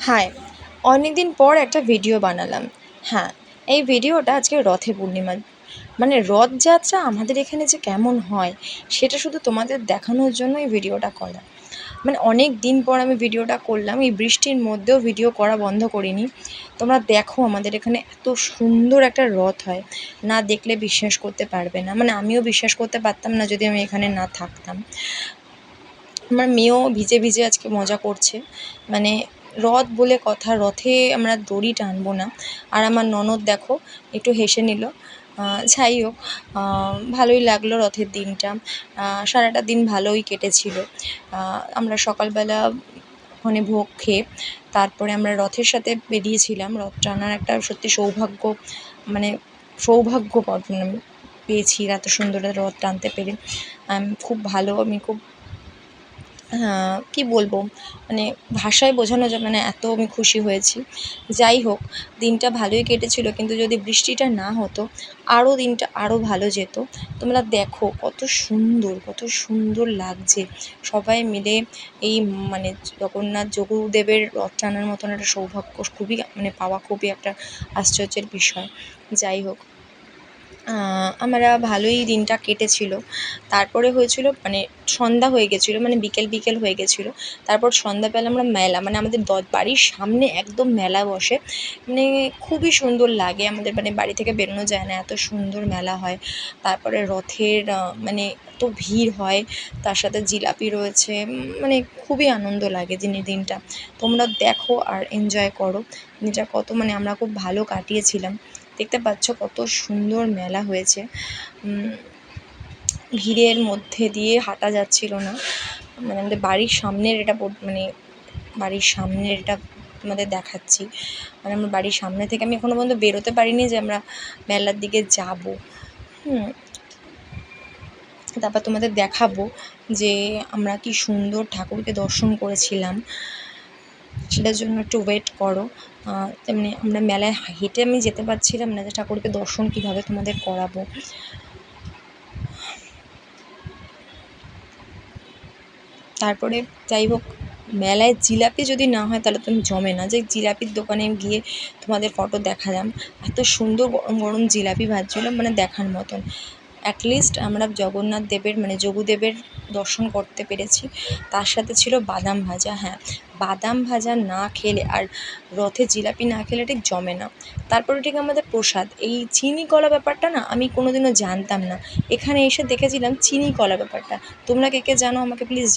High! অনেকদিন পর একটা ভিডিও বানালাম। হ্যাঁ, এই ভিডিওটা আজকে রথের পূর্ণিমা। মানে রথযাত্রা আমাদের এখানে যে কেমন হয় সেটা শুধু তোমাদের দেখানোর জন্য এই ভিডিওটা করা। মানে অনেক দিন পর আমি ভিডিওটা করলাম। এই বৃষ্টির মধ্যেও ভিডিও করা বন্ধ করিনি। তোমরা দেখো আমাদের এখানে এত সুন্দর একটা রথ হয়, না দেখলে বিশ্বাস করতে পারবে না। মানে আমিও বিশ্বাস করতে পারতাম না যদি আমি এখানে না থাকতাম। আমার মেয়েও ভিজে ভিজে আজকে মজা করছে। মানে রথ বলে কথা, রথে আমরা দড়ি টানবো না। আর আমার ননদ দেখো একটু হেসে নিল। যাই হোক, ভালোই লাগলো রথের দিনটা। সারাটা দিন ভালোই কেটেছিল। আমরা সকালবেলা ওখানে ভোগ খেয়ে তারপরে আমরা রথের সাথে বেরিয়েছিলাম। রথ টানার একটা সত্যি সৌভাগ্য, মানে সৌভাগ্য মানে পেয়েছি এত সুন্দর রথ টানতে পেরে। খুব ভালো, আমি খুব কী বলবো, মানে ভাষায় বোঝানো যাবে না, এত আমি খুশি হয়েছি। যাই হোক, দিনটা ভালোই কেটেছিল, কিন্তু যদি বৃষ্টিটা না হতো আরও দিনটা আরও ভালো যেত। তোমরা দেখো কত সুন্দর, কত সুন্দর লাগছে সবাই মিলে এই মানে জগন্নাথ যোগদেবের রথ টানার মতন একটা সৌভাগ্য খুবই মানে পাওয়া খুবই একটা আশ্চর্যের বিষয়। যাই হোক, আমরা ভালোই দিনটা কেটেছিল। তারপরে হয়েছিল মানে সন্ধ্যা হয়ে গেছিলো, মানে বিকেল বিকেল হয়ে গেছিলো। তারপর সন্ধ্যাবেলা আমরা মেলা, মানে আমাদের বাড়ির সামনে একদম মেলা বসে। মানে খুবই সুন্দর লাগে আমাদের, মানে বাড়ি থেকে বেরোনো যায় না, এত সুন্দর মেলা হয়। তারপরে রথের মানে এত ভিড় হয়, তার সাথে জিলাপি রয়েছে। মানে খুবই আনন্দ লাগে দিনটা। তোমরা দেখো আর এনজয় করো। দিনটা কত মানে আমরা খুব ভালো কাটিয়েছিলাম। দেখতে পাচ্ছ কত সুন্দর মেলা হয়েছে। ভিড়ের মধ্যে দিয়ে হাঁটা যাচ্ছিল না। মানে আমাদের বাড়ির সামনের এটা মানে বাড়ির সামনের এটা তোমাদের দেখাচ্ছি। মানে আমার বাড়ির সামনে থেকে আমি এখনও পর্যন্ত বেরোতে পারিনি যে আমরা মেলার দিকে যাবো। তারপর তোমাদের দেখাবো যে আমরা কি সুন্দর ঠাকুরকে দর্শন করেছিলাম। সেটার জন্য একটু ওয়েট করো। তেমনি আমরা মেলায় হেঁটে আমি যেতে পারছিলাম না, যে ঠাকুরকে দর্শন কীভাবে তোমাদের করাবো। তারপরে যাই হোক, মেলায় জিলাপি যদি না হয় তাহলে তো জমে না। যে জিলাপির দোকানে গিয়ে তোমাদের ফটো দেখালাম, এত সুন্দর গরম গরম জিলাপি ভাজছিল, মানে দেখার মতন। অ্যাটলিস্ট আমরা জগন্নাথ দেবের মানে যোগুদেবের দর্শন করতে পেরেছি। তার সাথে ছিল বাদাম ভাজা। হ্যাঁ, বাদাম ভাজা না খেলে আর রথে জিলাপি না খেলে ঠিক জমে না। তারপরে ঠিক আমাদের প্রসাদ, এই চিনি কলা ব্যাপারটা না আমি কোনোদিনও জানতাম না। এখানে এসে দেখেছিলাম চিনি কলা ব্যাপারটা। তোমরা কে কে জানো আমাকে প্লিজ